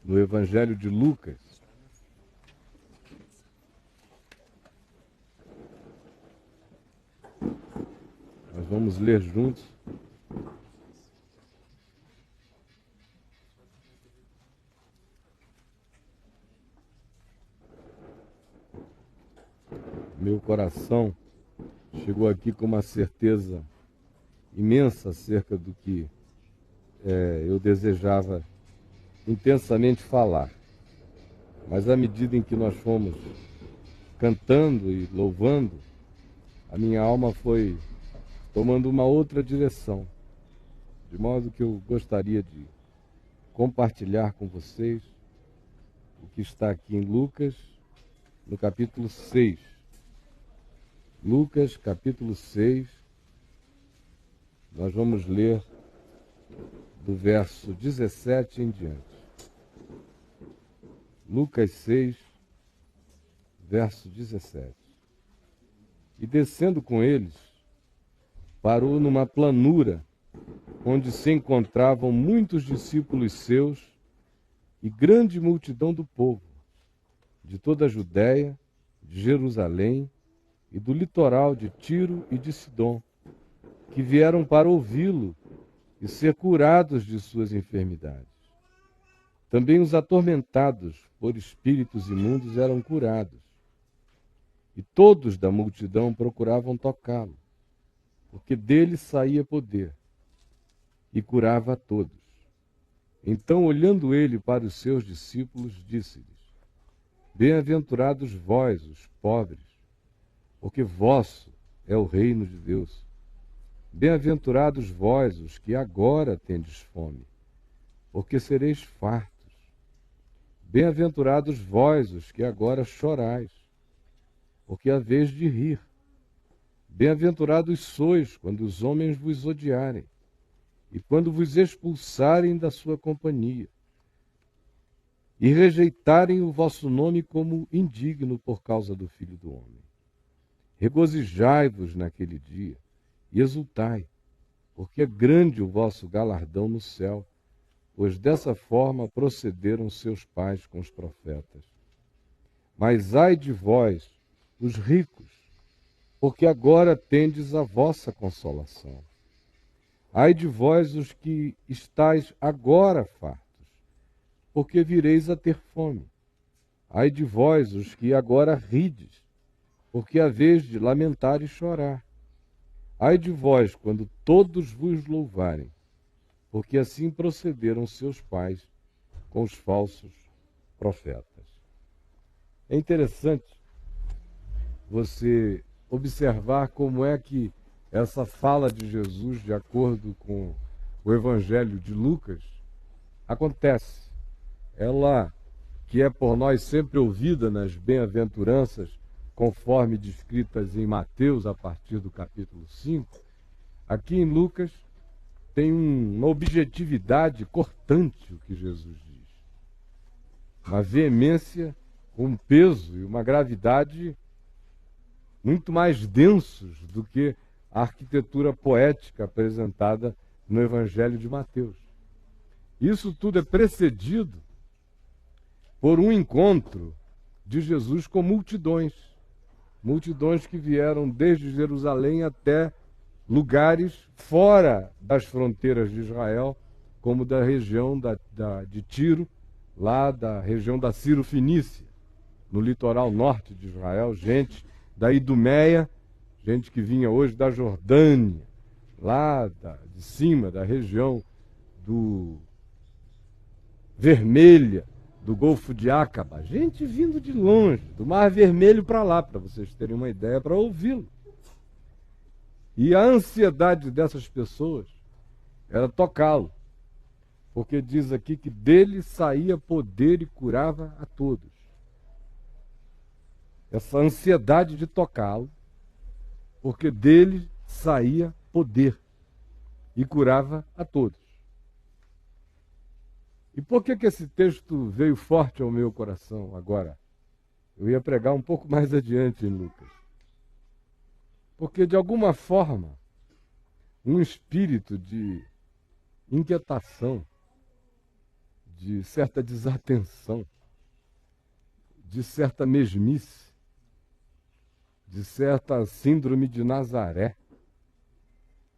no Evangelho de Lucas. Nós vamos ler juntos. Meu coração chegou aqui com uma certeza imensa acerca do que eu desejava intensamente falar. Mas à medida em que nós fomos cantando e louvando, a minha alma foi tomando uma outra direção, de modo que eu gostaria de compartilhar com vocês o que está aqui em Lucas, no capítulo 6. Lucas, capítulo 6, nós vamos ler do verso 17 em diante. Lucas 6, verso 17. E descendo com eles, parou numa planura, onde se encontravam muitos discípulos seus e grande multidão do povo, de toda a Judéia, de Jerusalém e do litoral de Tiro e de Sidom, que vieram para ouvi-lo e ser curados de suas enfermidades. Também os atormentados por espíritos imundos eram curados. E todos da multidão procuravam tocá-lo, porque dele saía poder, e curava a todos. Então, olhando ele para os seus discípulos, disse-lhes: Bem-aventurados vós, os pobres, porque vosso é o reino de Deus. Bem-aventurados vós, os que agora tendes fome, porque sereis fartos. Bem-aventurados vós, os que agora chorais, porque haveis de rir. Bem-aventurados sois quando os homens vos odiarem, e quando vos expulsarem da sua companhia, e rejeitarem o vosso nome como indigno por causa do Filho do Homem. Regozijai-vos naquele dia, e exultai, porque é grande o vosso galardão no céu, pois dessa forma procederam seus pais com os profetas. Mas ai de vós, os ricos, porque agora tendes a vossa consolação. Ai de vós, os que estáis agora fartos, porque vireis a ter fome. Ai de vós, os que agora rides, porque haveis de lamentar e chorar. Ai de vós, quando todos vos louvarem, porque assim procederam seus pais com os falsos profetas. É interessante você observar como é que essa fala de Jesus, de acordo com o Evangelho de Lucas, acontece. Ela, que é por nós sempre ouvida nas bem-aventuranças, conforme descritas em Mateus, a partir do capítulo 5, aqui em Lucas tem uma objetividade cortante o que Jesus diz. Uma veemência, um peso e uma gravidade muito mais densos do que a arquitetura poética apresentada no Evangelho de Mateus. Isso tudo é precedido por um encontro de Jesus com multidões. Multidões que vieram desde Jerusalém até lugares fora das fronteiras de Israel, como da região de Tiro, lá da região da Ciro-Fenícia, no litoral norte de Israel, gente da Idumeia, gente que vinha hoje da Jordânia, lá de cima, da região do Vermelha, do Golfo de Acaba, gente vindo de longe, do Mar Vermelho para lá, para vocês terem uma ideia, para ouvi-lo. E a ansiedade dessas pessoas era tocá-lo, porque diz aqui que dele saía poder e curava a todos. Essa ansiedade de tocá-lo, porque dele saía poder e curava a todos. E por que esse texto veio forte ao meu coração agora? Eu ia pregar um pouco mais adiante em Lucas. Porque, de alguma forma, um espírito de inquietação, de certa desatenção, de certa mesmice, de certa síndrome de Nazaré,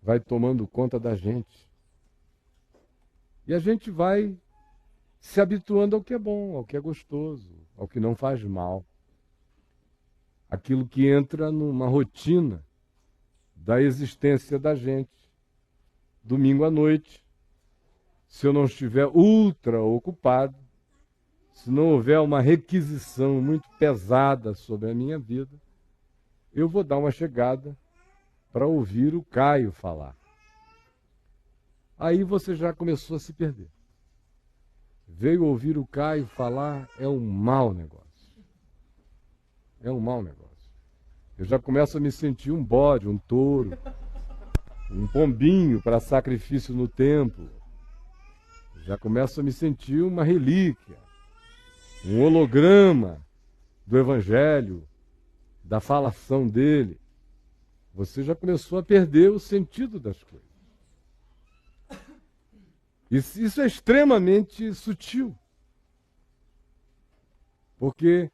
vai tomando conta da gente. E a gente vai se habituando ao que é bom, ao que é gostoso, ao que não faz mal. Aquilo que entra numa rotina da existência da gente. Domingo à noite, se eu não estiver ultra ocupado, se não houver uma requisição muito pesada sobre a minha vida, eu vou dar uma chegada para ouvir o Caio falar. Aí você já começou a se perder. Veio ouvir o Caio falar, é um mau negócio. É um mau negócio. Eu já começo a me sentir um bode, um touro, um pombinho para sacrifício no templo. Já começo a me sentir uma relíquia, um holograma do Evangelho, da falação dele. Você já começou a perder o sentido das coisas. Isso é extremamente sutil. Porque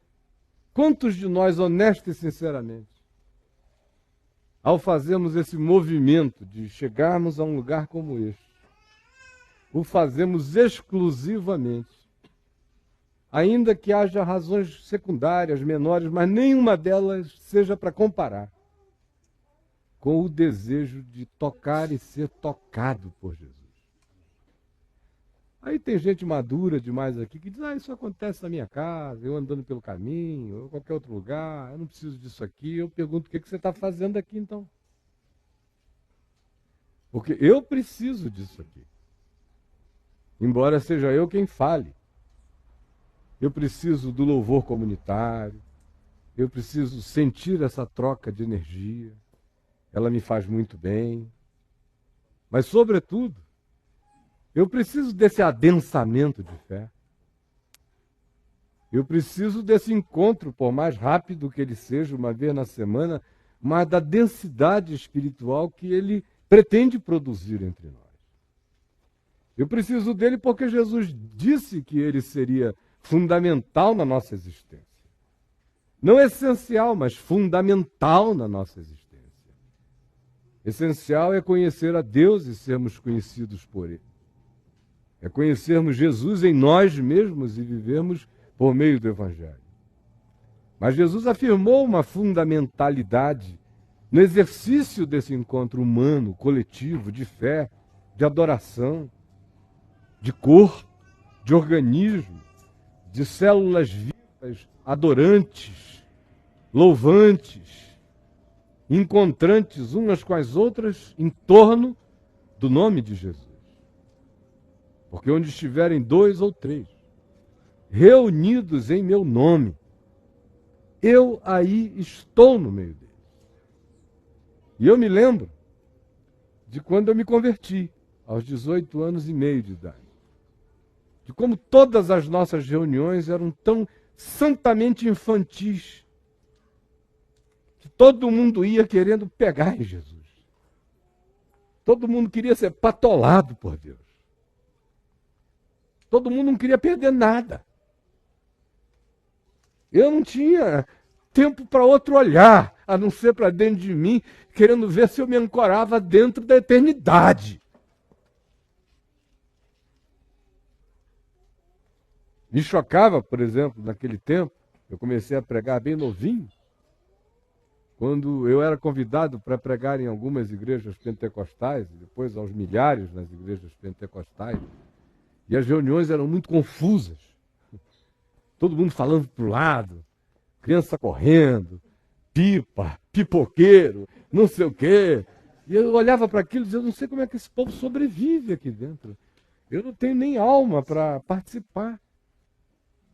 quantos de nós, honestos e sinceramente, ao fazermos esse movimento de chegarmos a um lugar como este, o fazemos exclusivamente, ainda que haja razões secundárias, menores, mas nenhuma delas seja para comparar com o desejo de tocar e ser tocado por Jesus. Aí tem gente madura demais aqui que diz, isso acontece na minha casa, eu andando pelo caminho, ou em qualquer outro lugar, eu não preciso disso aqui. Eu pergunto, o que você está fazendo aqui então? Porque eu preciso disso aqui. Embora seja eu quem fale. Eu preciso do louvor comunitário, eu preciso sentir essa troca de energia, ela me faz muito bem. Mas, sobretudo, eu preciso desse adensamento de fé. Eu preciso desse encontro, por mais rápido que ele seja, uma vez na semana, mas da densidade espiritual que ele pretende produzir entre nós. Eu preciso dele porque Jesus disse que ele seria fundamental na nossa existência. Não essencial, mas fundamental na nossa existência. Essencial é conhecer a Deus e sermos conhecidos por Ele. É conhecermos Jesus em nós mesmos e vivermos por meio do Evangelho. Mas Jesus afirmou uma fundamentalidade no exercício desse encontro humano, coletivo, de fé, de adoração, de corpo, de organismo, de células vivas, adorantes, louvantes, encontrantes umas com as outras em torno do nome de Jesus. Porque onde estiverem 2 ou 3 reunidos em meu nome, eu aí estou no meio deles. E eu me lembro de quando eu me converti, aos 18 anos e meio de idade. De como todas as nossas reuniões eram tão santamente infantis, que todo mundo ia querendo pegar em Jesus. Todo mundo queria ser patolado por Deus. Todo mundo não queria perder nada. Eu não tinha tempo para outro olhar, a não ser para dentro de mim, querendo ver se eu me ancorava dentro da eternidade. Me chocava, por exemplo, naquele tempo, eu comecei a pregar bem novinho, quando eu era convidado para pregar em algumas igrejas pentecostais, depois aos milhares nas igrejas pentecostais, e as reuniões eram muito confusas. Todo mundo falando para o lado, criança correndo, pipa, pipoqueiro, não sei o quê. E eu olhava para aquilo e dizia, eu não sei como é que esse povo sobrevive aqui dentro. Eu não tenho nem alma para participar.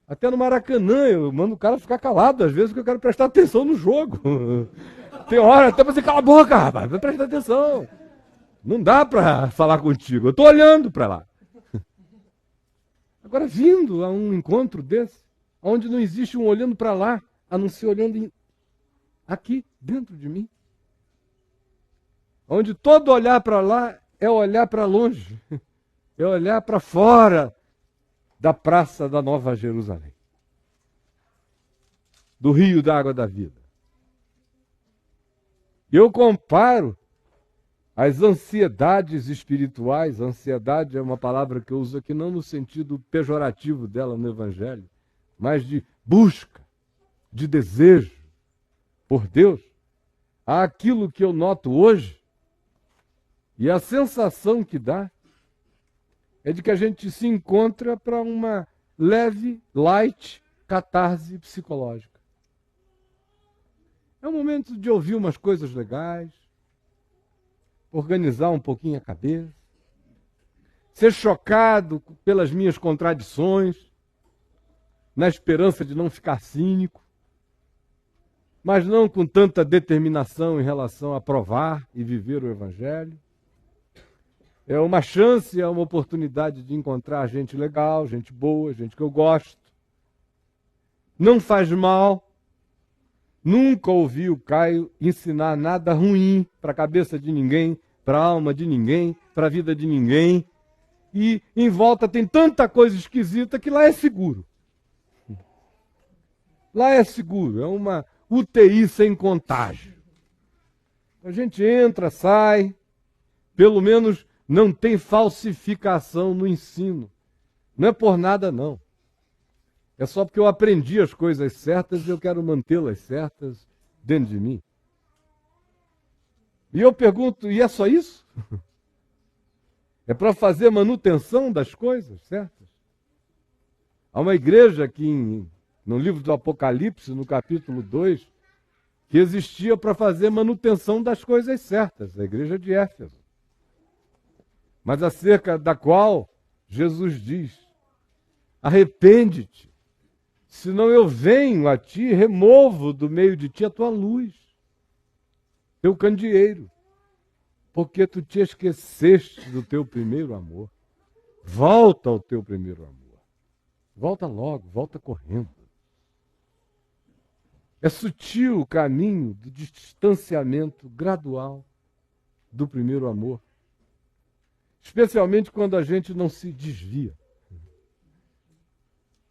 Até no Maracanã, eu mando o cara ficar calado, às vezes, porque eu quero prestar atenção no jogo. Tem hora até para você calar a boca, rapaz, vai prestar atenção. Não dá para falar contigo, eu estou olhando para lá. Agora, vindo a um encontro desse, onde não existe um olhando para lá, a não ser olhando aqui, dentro de mim. Onde todo olhar para lá é olhar para longe, é olhar para fora, da Praça da Nova Jerusalém, do rio da água da vida. Eu comparo as ansiedades espirituais, ansiedade é uma palavra que eu uso aqui não no sentido pejorativo dela no Evangelho, mas de busca, de desejo por Deus, àquilo que eu noto hoje, e a sensação que dá é de que a gente se encontra para uma leve, light catarse psicológica. É um momento de ouvir umas coisas legais, organizar um pouquinho a cabeça, ser chocado pelas minhas contradições, na esperança de não ficar cínico, mas não com tanta determinação em relação a provar e viver o Evangelho. É uma chance, é uma oportunidade de encontrar gente legal, gente boa, gente que eu gosto. Não faz mal. Nunca ouvi o Caio ensinar nada ruim para a cabeça de ninguém, para a alma de ninguém, para a vida de ninguém. E em volta tem tanta coisa esquisita que lá é seguro. Lá é seguro, é uma UTI sem contágio. A gente entra, sai, pelo menos não tem falsificação no ensino. Não é por nada, não. É só porque eu aprendi as coisas certas e eu quero mantê-las certas dentro de mim. E eu pergunto, e é só isso? É para fazer manutenção das coisas certas? Há uma igreja que no livro do Apocalipse, no capítulo 2, que existia para fazer manutenção das coisas certas, a igreja de Éfeso. Mas acerca da qual Jesus diz, arrepende-te, senão eu venho a ti e removo do meio de ti a tua luz, teu candeeiro, porque tu te esqueceste do teu primeiro amor. Volta ao teu primeiro amor. Volta logo, volta correndo. É sutil o caminho do distanciamento gradual do primeiro amor. Especialmente quando a gente não se desvia.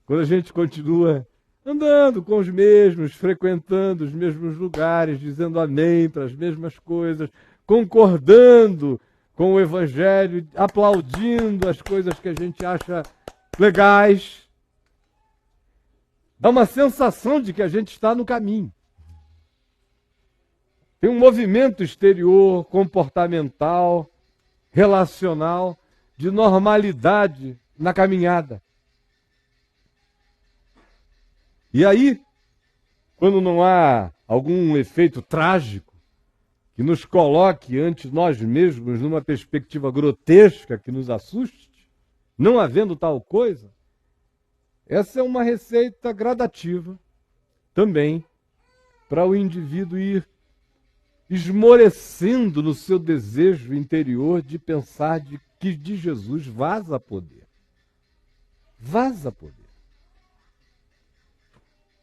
Quando a gente continua andando com os mesmos, frequentando os mesmos lugares, dizendo amém para as mesmas coisas, concordando com o Evangelho, aplaudindo as coisas que a gente acha legais. Dá uma sensação de que a gente está no caminho. Tem um movimento exterior, comportamental, relacional, de normalidade na caminhada. E aí, quando não há algum efeito trágico que nos coloque ante nós mesmos numa perspectiva grotesca que nos assuste, não havendo tal coisa, essa é uma receita gradativa também para o indivíduo ir esmorecendo no seu desejo interior de pensar que de Jesus vaza poder. Vaza poder.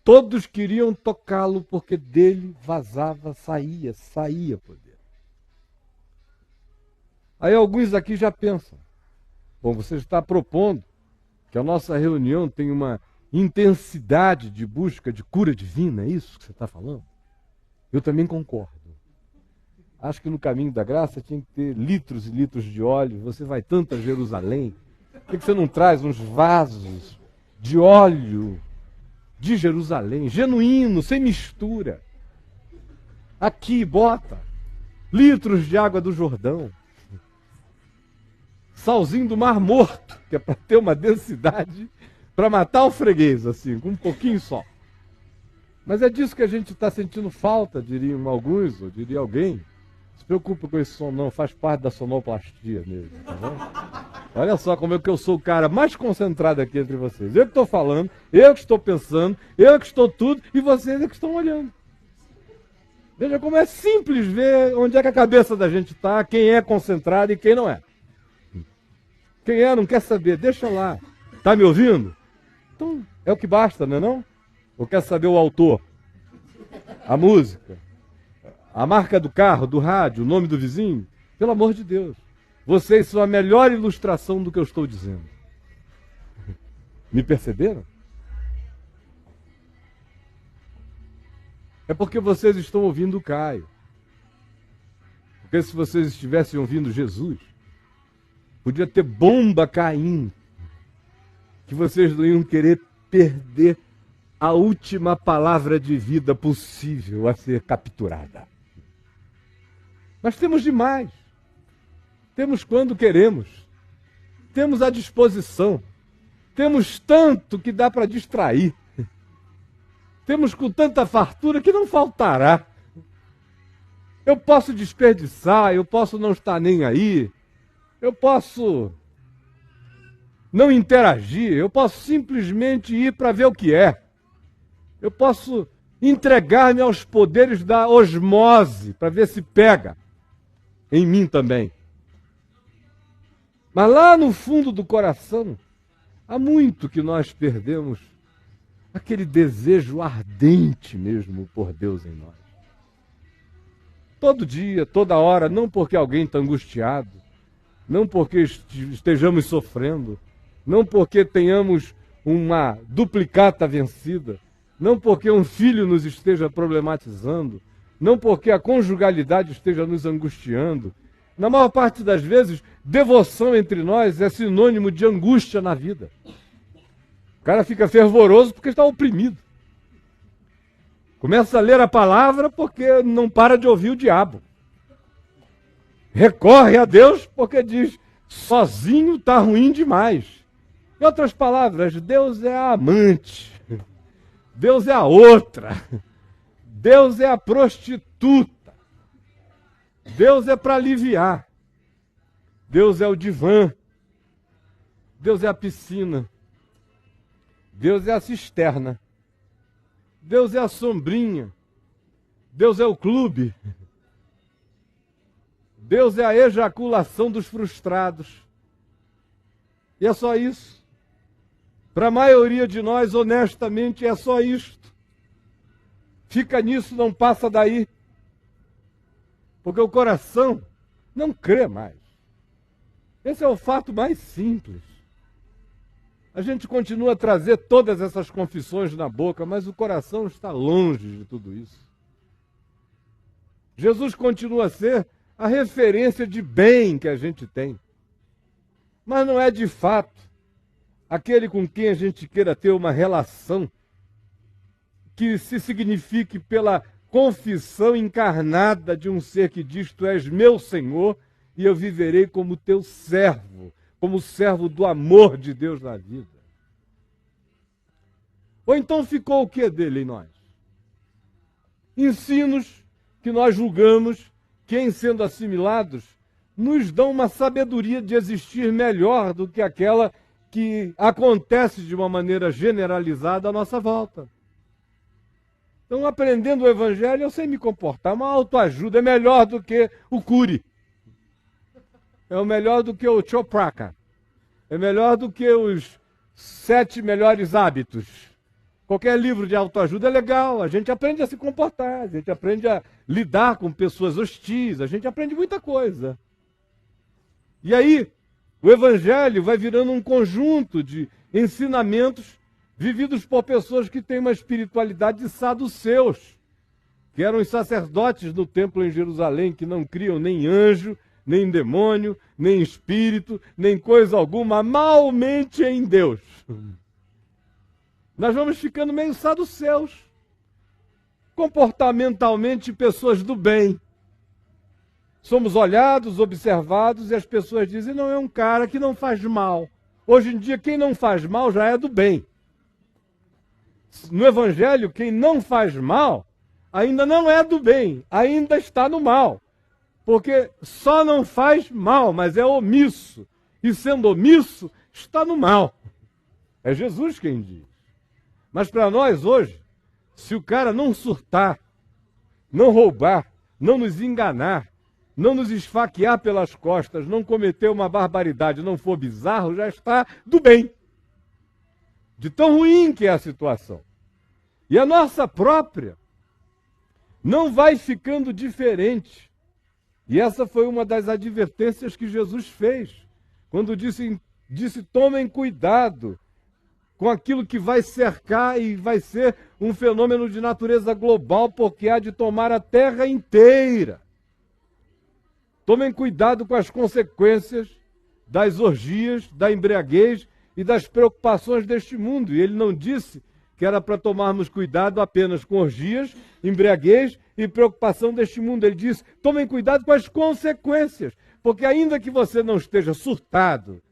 Todos queriam tocá-lo porque dele vazava, saía poder. Aí alguns aqui já pensam, bom, você está propondo que a nossa reunião tem uma intensidade de busca de cura divina, é isso que você está falando? Eu também concordo. Acho que no caminho da graça tinha que ter litros e litros de óleo, você vai tanto a Jerusalém, por que você não traz uns vasos de óleo de Jerusalém, genuíno, sem mistura? Aqui, bota litros de água do Jordão, salzinho do Mar Morto, que é para ter uma densidade, para matar o freguês, assim, com um pouquinho só. Mas é disso que a gente está sentindo falta, diriam alguns, ou diria alguém. Não se preocupa com esse som não, faz parte da sonoplastia mesmo, tá bom? Olha só como é que eu sou o cara mais concentrado aqui entre vocês. Eu que estou falando, eu que estou pensando, eu que estou tudo, e vocês é que estão olhando. Veja como é simples ver onde é que a cabeça da gente está, quem é concentrado e quem não é. Quem é não quer saber, deixa lá. Está me ouvindo? Então é o que basta, não é não? Ou quer saber o autor? A música? A marca do carro, do rádio, o nome do vizinho? Pelo amor de Deus. Vocês são a melhor ilustração do que eu estou dizendo. Me perceberam? É porque vocês estão ouvindo Caio. Porque se vocês estivessem ouvindo Jesus, podia ter bomba caindo, que vocês não iam querer perder a última palavra de vida possível a ser capturada. Nós temos demais. Temos quando queremos. Temos à disposição. Temos tanto que dá para distrair. Temos com tanta fartura que não faltará. Eu posso desperdiçar, eu posso não estar nem aí, eu posso não interagir, eu posso simplesmente ir para ver o que é. Eu posso entregar-me aos poderes da osmose para ver se pega em mim também. Mas lá no fundo do coração, há muito que nós perdemos aquele desejo ardente mesmo por Deus em nós. Todo dia, toda hora, não porque alguém está angustiado, não porque estejamos sofrendo, não porque tenhamos uma duplicata vencida, não porque um filho nos esteja problematizando, não porque a conjugalidade esteja nos angustiando. Na maior parte das vezes, devoção entre nós é sinônimo de angústia na vida. O cara fica fervoroso porque está oprimido. Começa a ler a palavra porque não para de ouvir o diabo. Recorre a Deus porque diz, sozinho está ruim demais. Em outras palavras, Deus é a amante. Deus é a outra. Deus é a prostituta. Deus é para aliviar. Deus é o divã. Deus é a piscina. Deus é a cisterna. Deus é a sombrinha. Deus é o clube. Deus é a ejaculação dos frustrados. E é só isso. Para a maioria de nós, honestamente, é só isto. Fica nisso, não passa daí. Porque o coração não crê mais. Esse é o fato mais simples. A gente continua a trazer todas essas confissões na boca, mas o coração está longe de tudo isso. Jesus continua a ser a referência de bem que a gente tem. Mas não é de fato aquele com quem a gente queira ter uma relação que se signifique pela confissão encarnada de um ser que diz, tu és meu Senhor e eu viverei como teu servo, como servo do amor de Deus na vida. Ou então ficou o que dele em nós? Ensinos que nós julgamos que, em sendo assimilados, nos dão uma sabedoria de existir melhor do que aquela que acontece de uma maneira generalizada à nossa volta. Então, aprendendo o Evangelho, eu sei me comportar. Uma autoajuda é melhor do que o Curi. É melhor do que o Chopraka. É melhor do que os 7 melhores hábitos. Qualquer livro de autoajuda é legal. A gente aprende a se comportar. A gente aprende a lidar com pessoas hostis. A gente aprende muita coisa. E aí, o Evangelho vai virando um conjunto de ensinamentos vividos por pessoas que têm uma espiritualidade de saduceus, que eram os sacerdotes do templo em Jerusalém, que não criam nem anjo, nem demônio, nem espírito, nem coisa alguma, malmente em Deus. Nós vamos ficando meio saduceus, comportamentalmente pessoas do bem. Somos olhados, observados, e as pessoas dizem, não, é um cara que não faz mal. Hoje em dia, quem não faz mal já é do bem. No Evangelho, quem não faz mal ainda não é do bem, ainda está no mal. Porque só não faz mal, mas é omisso. E sendo omisso, está no mal. É Jesus quem diz. Mas para nós hoje, se o cara não surtar, não roubar, não nos enganar, não nos esfaquear pelas costas, não cometer uma barbaridade, não for bizarro, já está do bem. De tão ruim que é a situação. E a nossa própria não vai ficando diferente. E essa foi uma das advertências que Jesus fez, quando disse tomem cuidado com aquilo que vai cercar e vai ser um fenômeno de natureza global, porque há de tomar a terra inteira. Tomem cuidado com as consequências das orgias, da embriaguez e das preocupações deste mundo. E ele não disse que era para tomarmos cuidado apenas com orgias, embriaguez e preocupação deste mundo. Ele disse, tomem cuidado com as consequências, porque ainda que você não esteja surtado,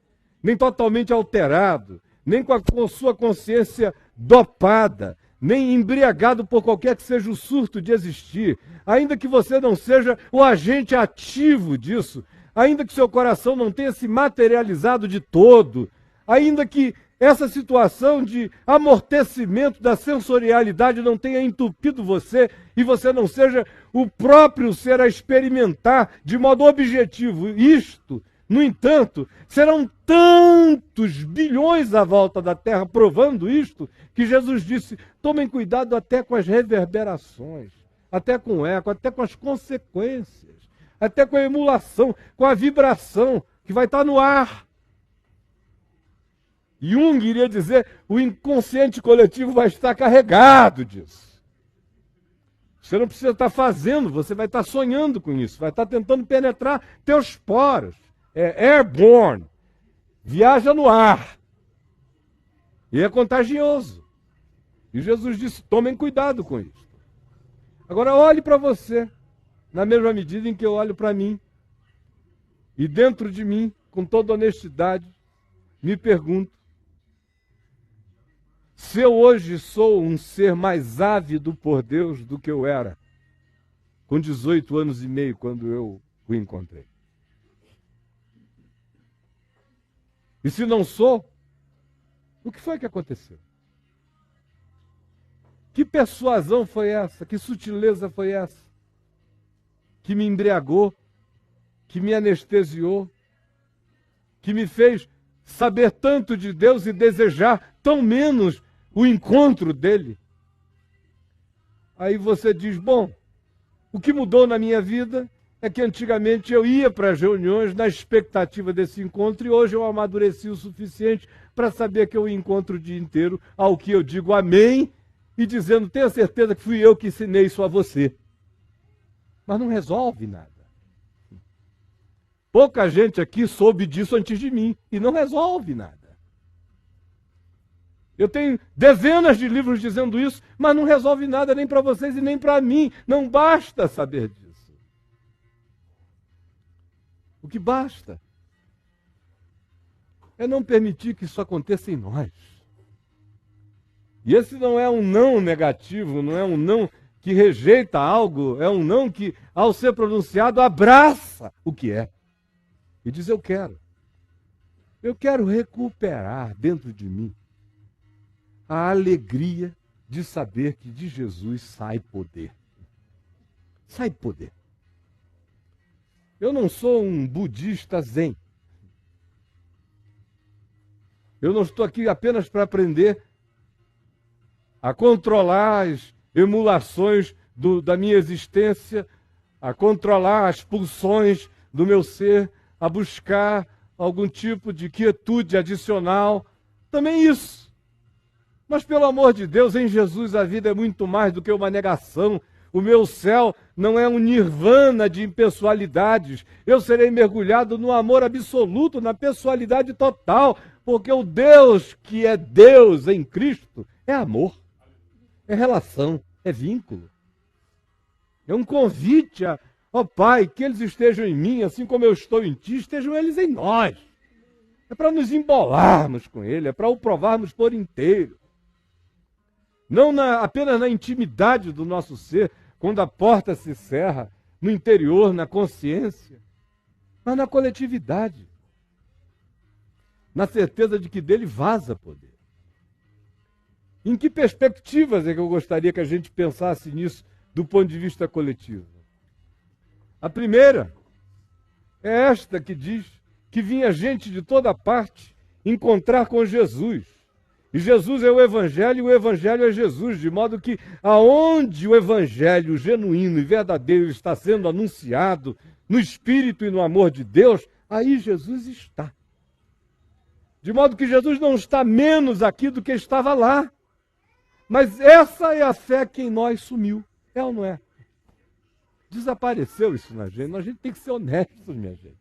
nem totalmente alterado, nem com a sua consciência dopada, nem embriagado por qualquer que seja o surto de existir, ainda que você não seja o agente ativo disso, ainda que seu coração não tenha se materializado de todo, ainda que essa situação de amortecimento da sensorialidade não tenha entupido você e você não seja o próprio ser a experimentar de modo objetivo isto, no entanto, serão tantos bilhões à volta da Terra provando isto, que Jesus disse, tomem cuidado até com as reverberações, até com o eco, até com as consequências, até com a emulação, com a vibração que vai estar no ar. Jung iria dizer, o inconsciente coletivo vai estar carregado disso. Você não precisa estar fazendo, você vai estar sonhando com isso, vai estar tentando penetrar teus poros. É airborne, viaja no ar. E é contagioso. E Jesus disse, tomem cuidado com isso. Agora olhe para você, na mesma medida em que eu olho para mim. E dentro de mim, com toda honestidade, me pergunto, se eu hoje sou um ser mais ávido por Deus do que eu era, com 18 anos e meio, quando eu o encontrei. E se não sou, o que foi que aconteceu? Que persuasão foi essa? Que sutileza foi essa? Que me embriagou, que me anestesiou, que me fez saber tanto de Deus e desejar tão menos o encontro dele. Aí você diz, bom, o que mudou na minha vida é que antigamente eu ia para as reuniões na expectativa desse encontro e hoje eu amadureci o suficiente para saber que eu encontro o dia inteiro, ao que eu digo amém e dizendo, tenha certeza que fui eu que ensinei isso a você. Mas não resolve nada. Pouca gente aqui soube disso antes de mim e não resolve nada. Eu tenho dezenas de livros dizendo isso, mas não resolve nada nem para vocês e nem para mim. Não basta saber disso. O que basta é não permitir que isso aconteça em nós. E esse não é um não negativo, não é um não que rejeita algo, é um não que, ao ser pronunciado, abraça o que é. E diz, eu quero recuperar dentro de mim a alegria de saber que de Jesus sai poder. Sai poder. Eu não sou um budista zen. Eu não estou aqui apenas para aprender a controlar as emulações da minha existência, a controlar as pulsões do meu ser, a buscar algum tipo de quietude adicional. Também isso. Mas, pelo amor de Deus, em Jesus a vida é muito mais do que uma negação. O meu céu não é um nirvana de impessoalidades. Eu serei mergulhado no amor absoluto, na pessoalidade total, porque o Deus que é Deus em Cristo é amor, é relação, é vínculo. É um convite a, ó Pai, que eles estejam em mim, assim como eu estou em ti, estejam eles em nós. É para nos embolarmos com Ele, é para o provarmos por inteiro. Não apenas na intimidade do nosso ser, quando a porta se cerra, no interior, na consciência, mas na coletividade. Na certeza de que dele vaza poder. Em que perspectivas é que eu gostaria que a gente pensasse nisso do ponto de vista coletivo? A primeira é esta que diz que vinha gente de toda parte encontrar com Jesus. E Jesus é o Evangelho e o Evangelho é Jesus, de modo que aonde o Evangelho genuíno e verdadeiro está sendo anunciado, no Espírito e no amor de Deus, aí Jesus está. De modo que Jesus não está menos aqui do que estava lá. Mas essa é a fé que em nós sumiu. É ou não é? Desapareceu isso na gente. A gente tem que ser honestos, minha gente.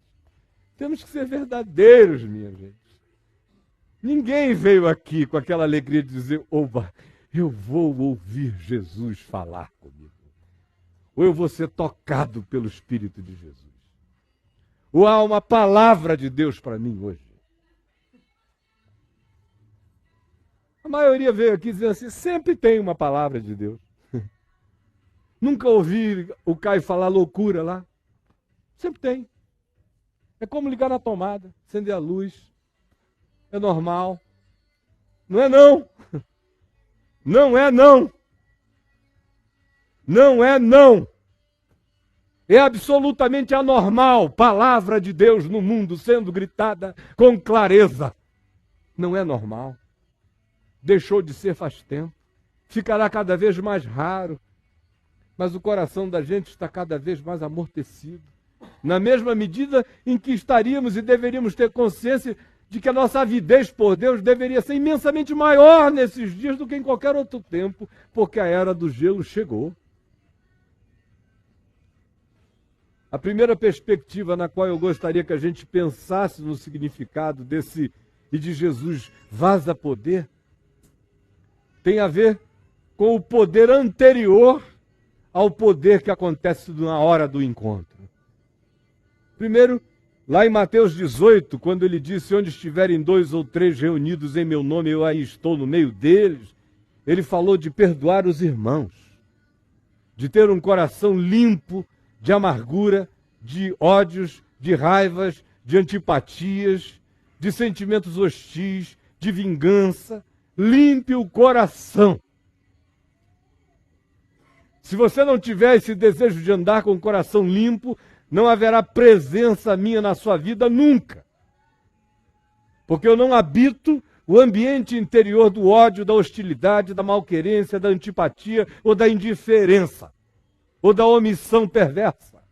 Temos que ser verdadeiros, minha gente. Ninguém veio aqui com aquela alegria de dizer, oba, eu vou ouvir Jesus falar comigo. Ou eu vou ser tocado pelo Espírito de Jesus. Ou há uma palavra de Deus para mim hoje. A maioria veio aqui dizendo assim, sempre tem uma palavra de Deus. Nunca ouvi o Caio falar loucura lá. Sempre tem. É como ligar na tomada, acender a luz. É normal. Não é não. Não é não. Não é não. É absolutamente anormal palavra de Deus no mundo sendo gritada com clareza. Não é normal. Deixou de ser faz tempo. Ficará cada vez mais raro. Mas o coração da gente está cada vez mais amortecido. Na mesma medida em que estaríamos e deveríamos ter consciência de que a nossa avidez por Deus deveria ser imensamente maior nesses dias do que em qualquer outro tempo, porque a era do gelo chegou. A primeira perspectiva na qual eu gostaria que a gente pensasse no significado desse e de Jesus vaza poder tem a ver com o poder anterior ao poder que acontece na hora do encontro. Primeiro, lá em Mateus 18, quando ele disse, onde estiverem 2 ou 3 reunidos em meu nome, eu aí estou no meio deles, ele falou de perdoar os irmãos, de ter um coração limpo de amargura, de ódios, de raivas, de antipatias, de sentimentos hostis, de vingança. Limpe o coração. Se você não tiver esse desejo de andar com o coração limpo, não haverá presença minha na sua vida nunca. Porque eu não habito o ambiente interior do ódio, da hostilidade, da malquerência, da antipatia ou da indiferença, ou da omissão perversa.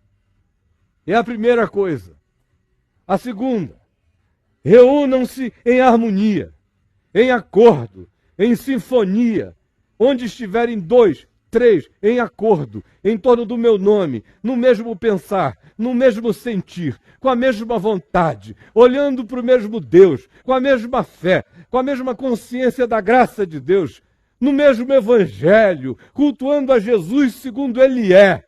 É a primeira coisa. A segunda, reúnam-se em harmonia, em acordo, em sinfonia, onde estiverem 2, 3, em acordo, em torno do meu nome, no mesmo pensar, no mesmo sentir, com a mesma vontade, olhando para o mesmo Deus, com a mesma fé, com a mesma consciência da graça de Deus, no mesmo evangelho, cultuando a Jesus segundo Ele é.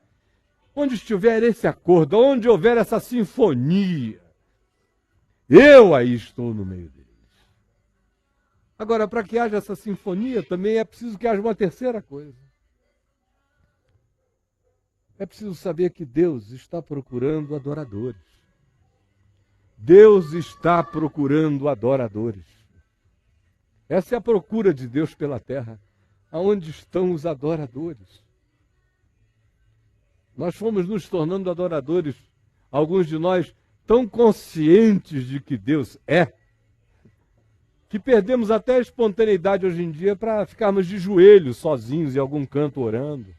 Onde estiver esse acordo, onde houver essa sinfonia, eu aí estou no meio deles. Agora, para que haja essa sinfonia, também é preciso que haja uma terceira coisa. É preciso saber que Deus está procurando adoradores. Deus está procurando adoradores. Essa é a procura de Deus pela terra. Aonde estão os adoradores? Nós fomos nos tornando adoradores, alguns de nós tão conscientes de que Deus é, que perdemos até a espontaneidade hoje em dia para ficarmos de joelhos sozinhos em algum canto orando.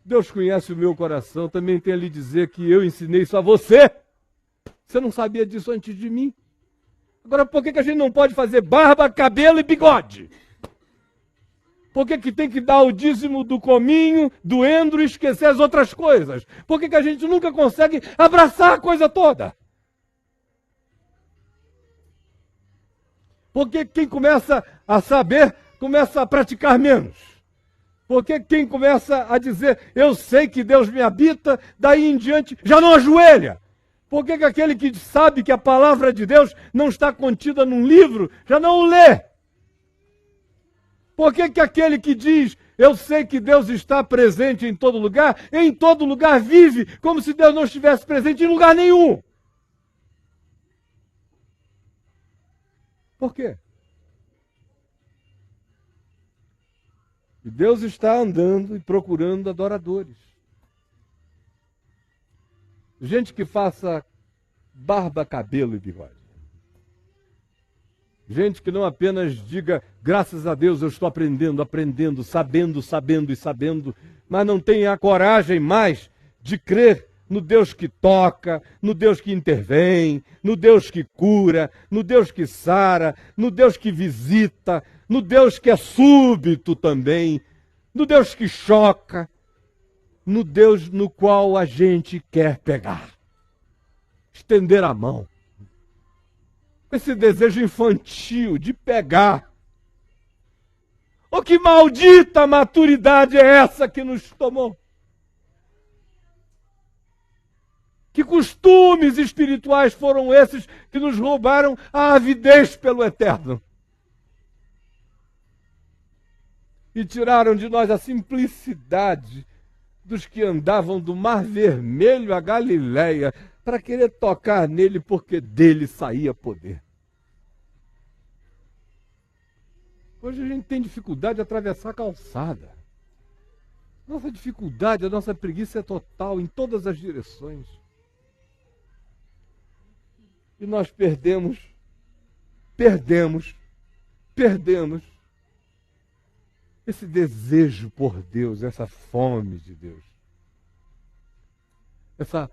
Deus conhece o meu coração, também tem a lhe dizer que eu ensinei isso a você. Você não sabia disso antes de mim. Agora, por que a gente não pode fazer barba, cabelo e bigode? Por que tem que dar o dízimo do cominho, do endro e esquecer as outras coisas? Por que a gente nunca consegue abraçar a coisa toda? Porque quem começa a saber, começa a praticar menos. Porque quem começa a dizer, eu sei que Deus me habita, daí em diante já não ajoelha. Por que aquele que sabe que a palavra de Deus não está contida num livro, já não o lê? Por que aquele que diz, eu sei que Deus está presente em todo lugar vive como se Deus não estivesse presente em lugar nenhum? Por quê? E Deus está andando e procurando adoradores. Gente que faça barba, cabelo e bigode. Gente que não apenas diga, graças a Deus eu estou aprendendo, sabendo, mas não tenha a coragem mais de crer no Deus que toca, no Deus que intervém, no Deus que cura, no Deus que sara, no Deus que visita, no Deus que é súbito também, no Deus que choca, no Deus no qual a gente quer pegar, estender a mão. Esse desejo infantil de pegar. Oh, que maldita maturidade é essa que nos tomou? Que costumes espirituais foram esses que nos roubaram a avidez pelo eterno? E tiraram de nós a simplicidade dos que andavam do Mar Vermelho à Galileia para querer tocar nele porque dele saía poder. Hoje a gente tem dificuldade de atravessar a calçada. Nossa dificuldade, a nossa preguiça é total em todas as direções. E nós perdemos esse desejo por Deus, essa fome de Deus. Essa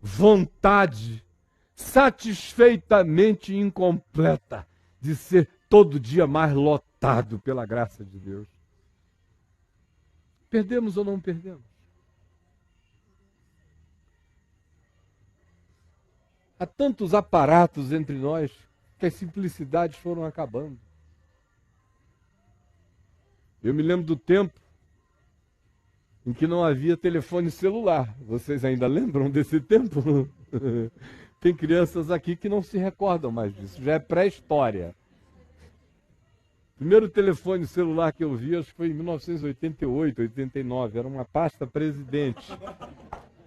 vontade satisfeitamente incompleta de ser todo dia mais lotado pela graça de Deus. Perdemos ou não perdemos? Há tantos aparatos entre nós que as simplicidades foram acabando. Eu me lembro do tempo em que não havia telefone celular. Vocês ainda lembram desse tempo? Tem crianças aqui que não se recordam mais disso. Já é pré-história. O primeiro telefone celular que eu vi, acho que foi em 1988, 89. Era uma pasta presidente.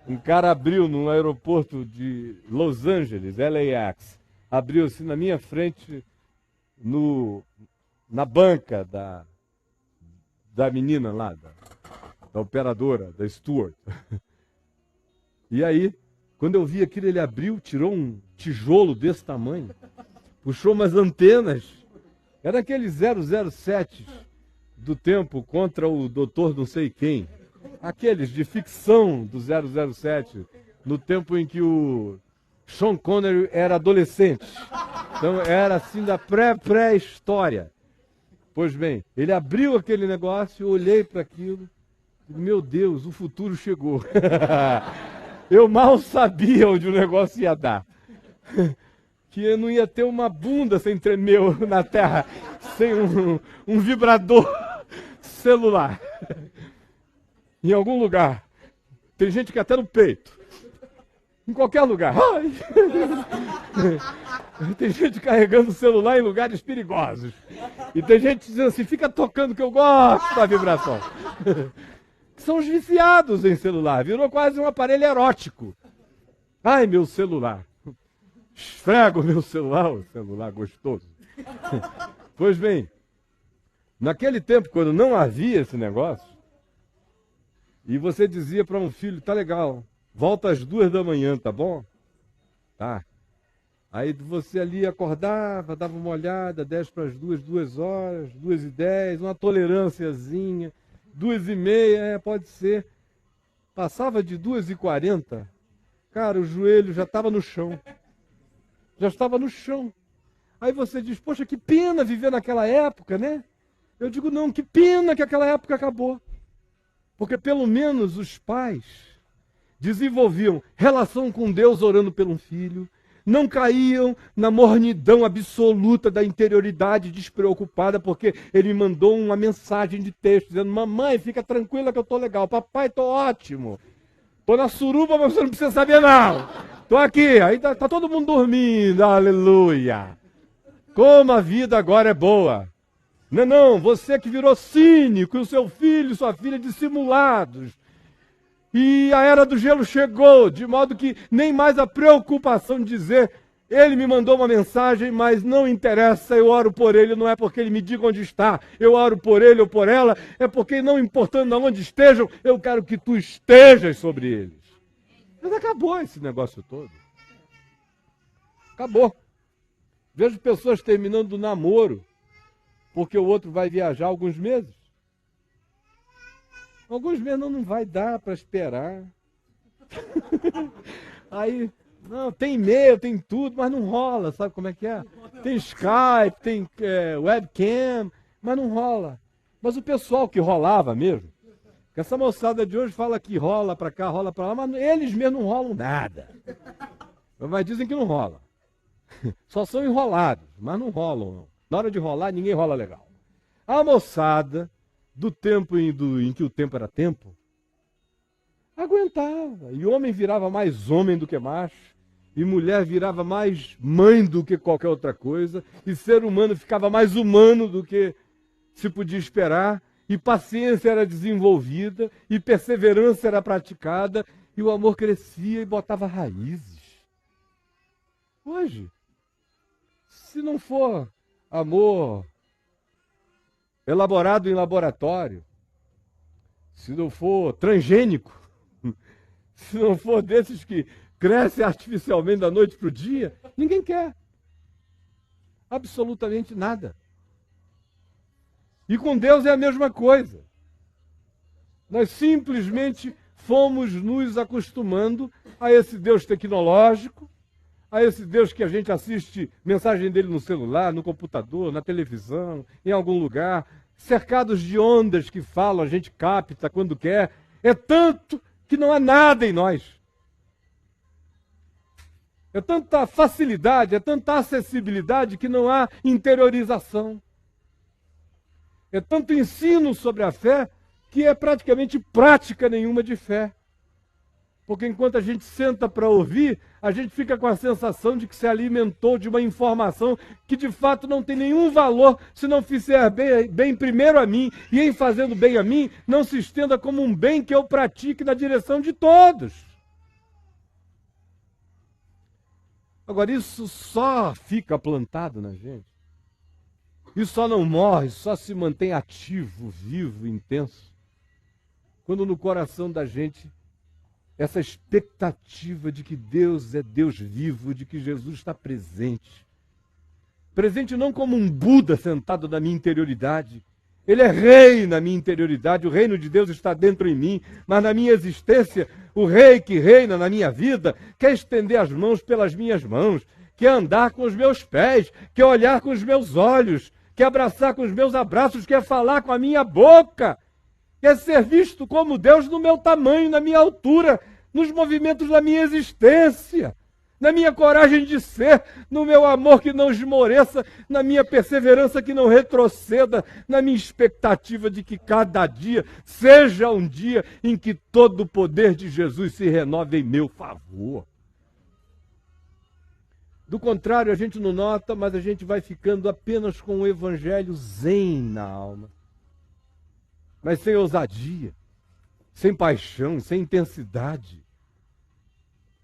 Um cara abriu no aeroporto de Los Angeles, LAX. Abriu assim na minha frente, na banca da menina lá, da operadora, da Stewart. E aí, quando eu vi aquilo, ele abriu, tirou um tijolo desse tamanho, puxou umas antenas. Era aqueles 007 do tempo contra o doutor não sei quem. Aqueles de ficção do 007, no tempo em que o Sean Connery era adolescente. Então era assim da pré-história. Pois bem, ele abriu aquele negócio, eu olhei para aquilo, e, meu Deus, o futuro chegou. Eu mal sabia onde o negócio ia dar. Que eu não ia ter uma bunda sem tremer na terra, sem um vibrador celular. Em algum lugar. Tem gente que até no peito. Em qualquer lugar. Ai. Tem gente carregando o celular em lugares perigosos. E tem gente dizendo assim, fica tocando que eu gosto da vibração. São os viciados em celular. Virou quase um aparelho erótico. Ai, meu celular. Esfrego o meu celular, o celular gostoso. Pois bem, naquele tempo, quando não havia esse negócio, e você dizia para um filho, tá legal, volta às 2h, tá bom? Tá. Aí você ali acordava, dava uma olhada, 10 para as 2, 2h, 2h10, uma tolerânciazinha, 2h30, pode ser. Passava de 2h40, cara, o joelho já estava no chão. Já estava no chão. Aí você diz, poxa, que pena viver naquela época, né? Eu digo, não, que pena que aquela época acabou. Porque pelo menos os pais desenvolviam relação com Deus orando pelo filho, não caíam na mornidão absoluta da interioridade despreocupada, porque ele mandou uma mensagem de texto dizendo, mamãe, fica tranquila que eu estou legal, papai, estou ótimo, estou na suruba, mas você não precisa saber não, estou aqui, aí tá todo mundo dormindo, aleluia, como a vida agora é boa. Não, você que virou cínico, e o seu filho e sua filha dissimulados. E a era do gelo chegou, de modo que nem mais a preocupação de dizer, ele me mandou uma mensagem, mas não interessa, eu oro por ele, não é porque ele me diga onde está, eu oro por ele ou por ela, é porque não importando onde estejam, eu quero que tu estejas sobre eles. Mas acabou esse negócio todo. Acabou. Vejo pessoas terminando o namoro, porque o outro vai viajar alguns meses. Alguns meses não vai dar para esperar. Aí, não, tem e-mail, tem tudo, mas não rola, sabe como é que é? Tem Skype, tem webcam, mas não rola. Mas o pessoal que rolava mesmo, que essa moçada de hoje fala que rola pra cá, rola pra lá, mas eles mesmos não rolam nada. Mas dizem que não rola. Só são enrolados, mas não rolam. Não. Na hora de rolar, ninguém rola legal. A moçada do tempo em que o tempo era tempo, aguentava. E homem virava mais homem do que macho, e mulher virava mais mãe do que qualquer outra coisa, e ser humano ficava mais humano do que se podia esperar, e paciência era desenvolvida, e perseverança era praticada, e o amor crescia e botava raízes. Hoje, se não for amor elaborado em laboratório, se não for transgênico, se não for desses que crescem artificialmente da noite para o dia, ninguém quer. Absolutamente nada. E com Deus é a mesma coisa. Nós simplesmente fomos nos acostumando a esse Deus tecnológico, a esse Deus que a gente assiste mensagem dele no celular, no computador, na televisão, em algum lugar, cercados de ondas que falam, a gente capta quando quer. É tanto que não há nada em nós. É tanta facilidade, é tanta acessibilidade que não há interiorização. É tanto ensino sobre a fé que é praticamente prática nenhuma de fé. Porque enquanto a gente senta para ouvir, a gente fica com a sensação de que se alimentou de uma informação que de fato não tem nenhum valor se não fizer bem primeiro a mim, e em fazendo bem a mim, não se estenda como um bem que eu pratique na direção de todos. Agora, isso só fica plantado na gente. Isso só não morre, só se mantém ativo, vivo, intenso, quando no coração da gente essa expectativa de que Deus é Deus vivo, de que Jesus está presente. Presente não como um Buda sentado na minha interioridade. Ele é rei na minha interioridade, o reino de Deus está dentro em mim, mas na minha existência, o rei que reina na minha vida quer estender as mãos pelas minhas mãos, quer andar com os meus pés, quer olhar com os meus olhos, quer abraçar com os meus abraços, quer falar com a minha boca. Quer ser visto como Deus no meu tamanho, na minha altura, nos movimentos da minha existência, na minha coragem de ser, no meu amor que não esmoreça, na minha perseverança que não retroceda, na minha expectativa de que cada dia seja um dia em que todo o poder de Jesus se renove em meu favor. Do contrário, a gente não nota, mas a gente vai ficando apenas com o evangelho zen na alma. Mas sem ousadia, sem paixão, sem intensidade,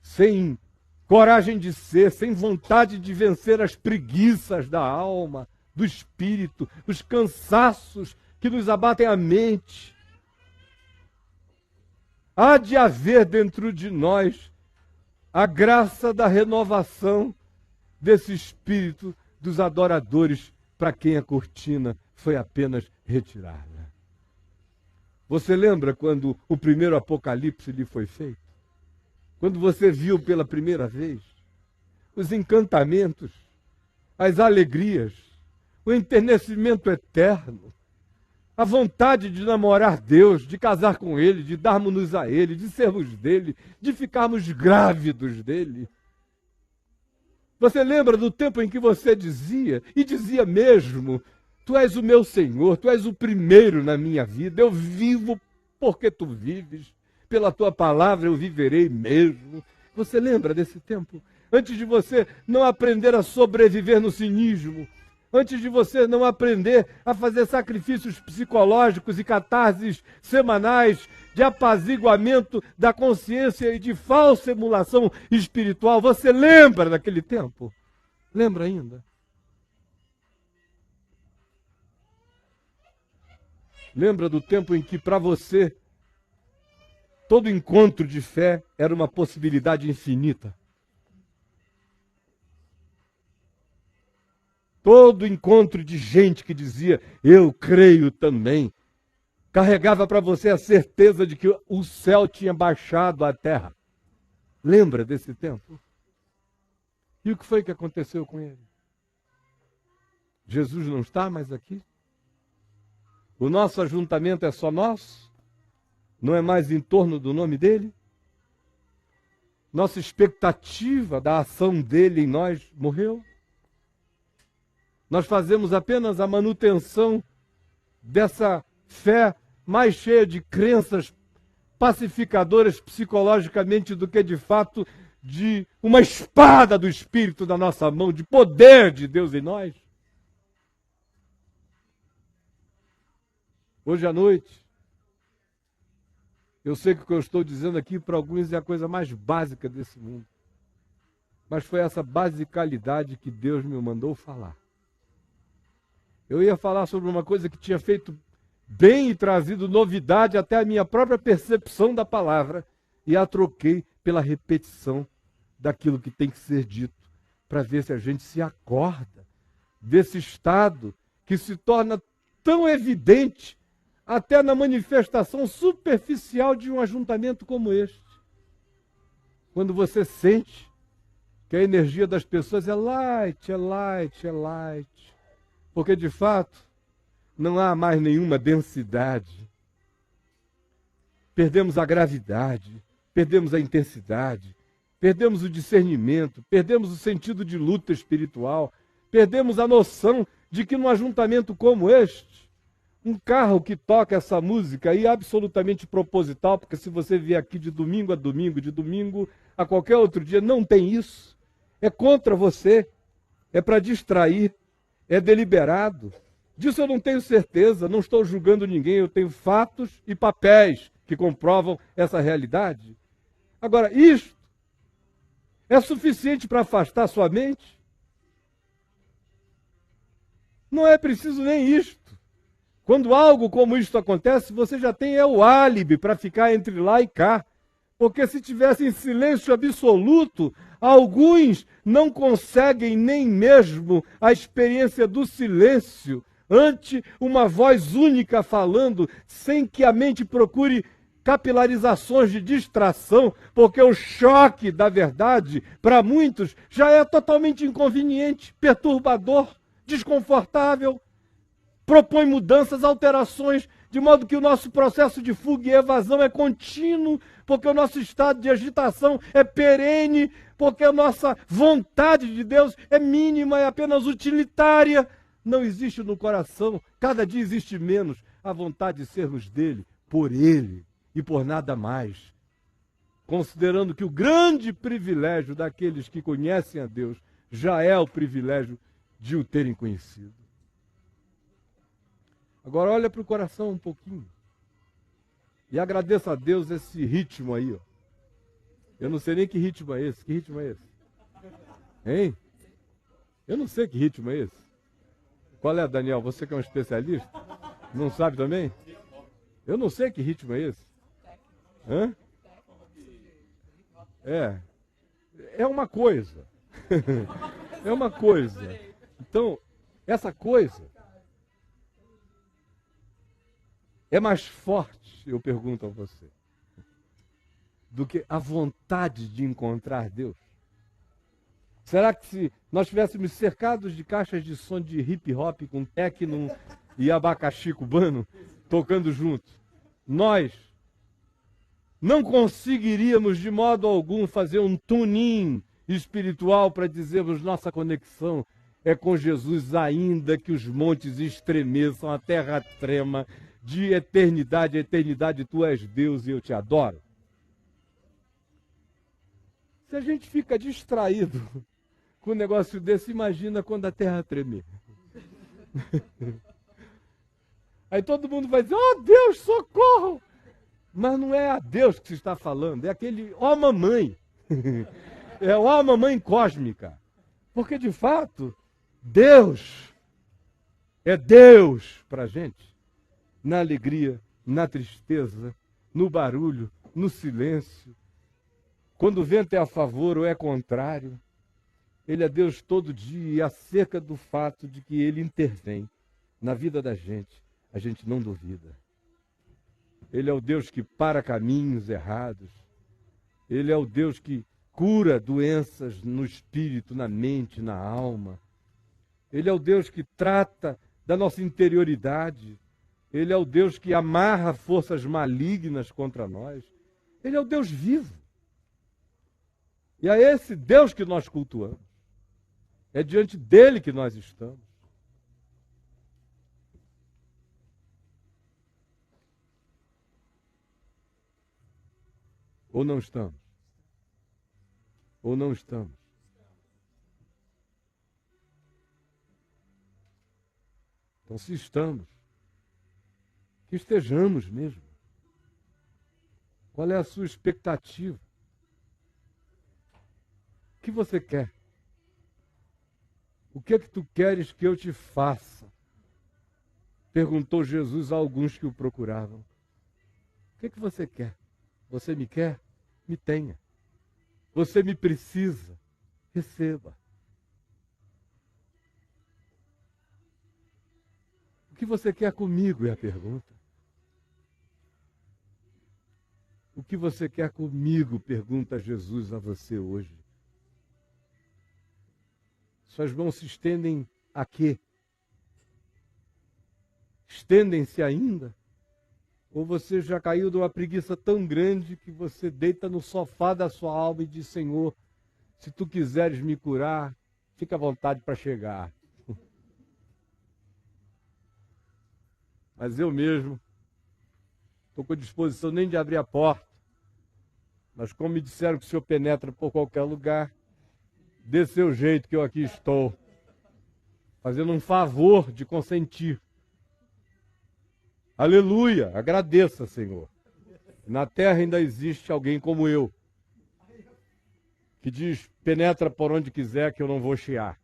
sem coragem de ser, sem vontade de vencer as preguiças da alma, do espírito, os cansaços que nos abatem a mente. Há de haver dentro de nós a graça da renovação desse espírito dos adoradores para quem a cortina foi apenas retirada. Você lembra quando o primeiro Apocalipse lhe foi feito? Quando você viu pela primeira vez os encantamentos, as alegrias, o enternecimento eterno, a vontade de namorar Deus, de casar com Ele, de darmos-nos a Ele, de sermos dele, de ficarmos grávidos dele. Você lembra do tempo em que você dizia, e dizia mesmo, Tu és o meu Senhor, Tu és o primeiro na minha vida, eu vivo porque Tu vives, pela Tua palavra eu viverei mesmo. Você lembra desse tempo? Antes de você não aprender a sobreviver no cinismo, antes de você não aprender a fazer sacrifícios psicológicos e catarses semanais de apaziguamento da consciência e de falsa emulação espiritual, você lembra daquele tempo? Lembra ainda? Lembra do tempo em que, para você, todo encontro de fé era uma possibilidade infinita? Todo encontro de gente que dizia, eu creio também, carregava para você a certeza de que o céu tinha baixado à terra. Lembra desse tempo? E o que foi que aconteceu com ele? Jesus não está mais aqui? O nosso ajuntamento é só nosso? Não é mais em torno do nome dele? Nossa expectativa da ação dele em nós morreu? Nós fazemos apenas a manutenção dessa fé mais cheia de crenças pacificadoras psicologicamente do que de fato de uma espada do Espírito na nossa mão, de poder de Deus em nós. Hoje à noite, eu sei que o que eu estou dizendo aqui para alguns é a coisa mais básica desse mundo. Mas foi essa basicalidade que Deus me mandou falar. Eu ia falar sobre uma coisa que tinha feito bem e trazido novidade até a minha própria percepção da palavra, e a troquei pela repetição daquilo que tem que ser dito, para ver se a gente se acorda desse estado que se torna tão evidente até na manifestação superficial de um ajuntamento como este. Quando você sente que a energia das pessoas é light, é light, é light, porque de fato não há mais nenhuma densidade. Perdemos a gravidade, perdemos a intensidade, perdemos o discernimento, perdemos o sentido de luta espiritual, perdemos a noção de que num ajuntamento como este, um carro que toca essa música aí é absolutamente proposital, porque se você vier aqui de domingo a domingo, de domingo a qualquer outro dia, não tem isso. É contra você, é para distrair, é deliberado. Disso eu não tenho certeza, não estou julgando ninguém, eu tenho fatos e papéis que comprovam essa realidade. Agora, isto é suficiente para afastar sua mente? Não é preciso nem isto. Quando algo como isto acontece, você já tem o álibi para ficar entre lá e cá. Porque se tivesse em silêncio absoluto, alguns não conseguem nem mesmo a experiência do silêncio ante uma voz única falando, sem que a mente procure capilarizações de distração, porque o choque da verdade, para muitos, já é totalmente inconveniente, perturbador, desconfortável, propõe mudanças, alterações, de modo que o nosso processo de fuga e evasão é contínuo, porque o nosso estado de agitação é perene, porque a nossa vontade de Deus é mínima, é apenas utilitária. Não existe no coração, cada dia existe menos, a vontade de sermos dele, por ele e por nada mais. Considerando que o grande privilégio daqueles que conhecem a Deus já é o privilégio de o terem conhecido. Agora olha para o coração um pouquinho. E agradeça a Deus esse ritmo aí, ó. Eu não sei nem que ritmo é esse. Que ritmo é esse? Hein? Eu não sei que ritmo é esse. Qual é, Daniel? Você que é um especialista? Não sabe também? Eu não sei que ritmo é esse. Hã? É uma coisa. É uma coisa. Então, essa coisa é mais forte, eu pergunto a você, do que a vontade de encontrar Deus? Será que se nós estivéssemos cercados de caixas de som de hip hop com techno e abacaxi cubano tocando juntos, nós não conseguiríamos de modo algum fazer um tune-in espiritual para dizermos nossa conexão é com Jesus, ainda que os montes estremeçam, a terra trema, de eternidade a eternidade, tu és Deus e eu te adoro. Se a gente fica distraído com um negócio desse, imagina quando a terra tremer. Aí todo mundo vai dizer, oh Deus, socorro! Mas não é a Deus que se está falando, é aquele ó mamãe. É o ó mamãe cósmica. Porque de fato, Deus é Deus para a gente. Na alegria, na tristeza, no barulho, no silêncio. Quando o vento é a favor ou é contrário, Ele é Deus todo dia, e acerca do fato de que Ele intervém na vida da gente, a gente não duvida. Ele é o Deus que para caminhos errados. Ele é o Deus que cura doenças no espírito, na mente, na alma. Ele é o Deus que trata da nossa interioridade. Ele é o Deus que amarra forças malignas contra nós. Ele é o Deus vivo. E é esse Deus que nós cultuamos. É diante dele que nós estamos. Ou não estamos? Ou não estamos? Então, se estamos, que estejamos mesmo. Qual é a sua expectativa? O que você quer? O que é que tu queres que eu te faça? Perguntou Jesus a alguns que o procuravam. O que é que você quer? Você me quer? Me tenha. Você me precisa? Receba. O que você quer comigo é a pergunta. O que você quer comigo? Pergunta Jesus a você hoje. Suas mãos se estendem a quê? Estendem-se ainda? Ou você já caiu de uma preguiça tão grande que você deita no sofá da sua alma e diz: Senhor, se tu quiseres me curar, fica à vontade para chegar. Mas eu mesmo estou com disposição nem de abrir a porta. Mas como me disseram que o Senhor penetra por qualquer lugar, dê seu jeito que eu aqui estou, fazendo um favor de consentir. Aleluia, agradeça, Senhor. Na terra ainda existe alguém como eu, que diz: penetra por onde quiser que eu não vou chiar.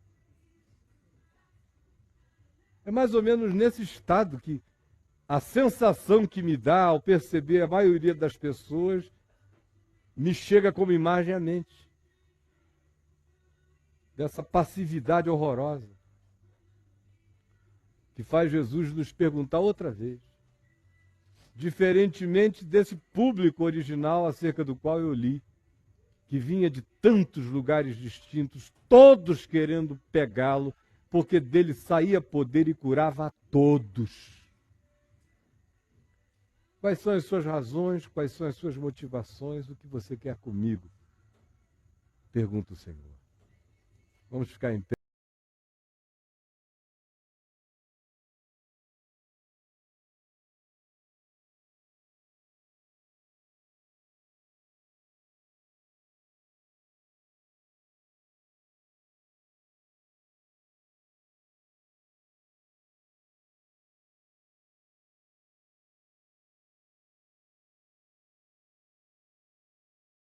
É mais ou menos nesse estado que a sensação que me dá ao perceber a maioria das pessoas me chega como imagem à mente. Dessa passividade horrorosa que faz Jesus nos perguntar outra vez. Diferentemente desse público original acerca do qual eu li, que vinha de tantos lugares distintos, todos querendo pegá-lo, porque dele saía poder e curava a todos. Quais são as suas razões? Quais são as suas motivações? O que você quer comigo? Pergunta o Senhor. Vamos ficar em pé.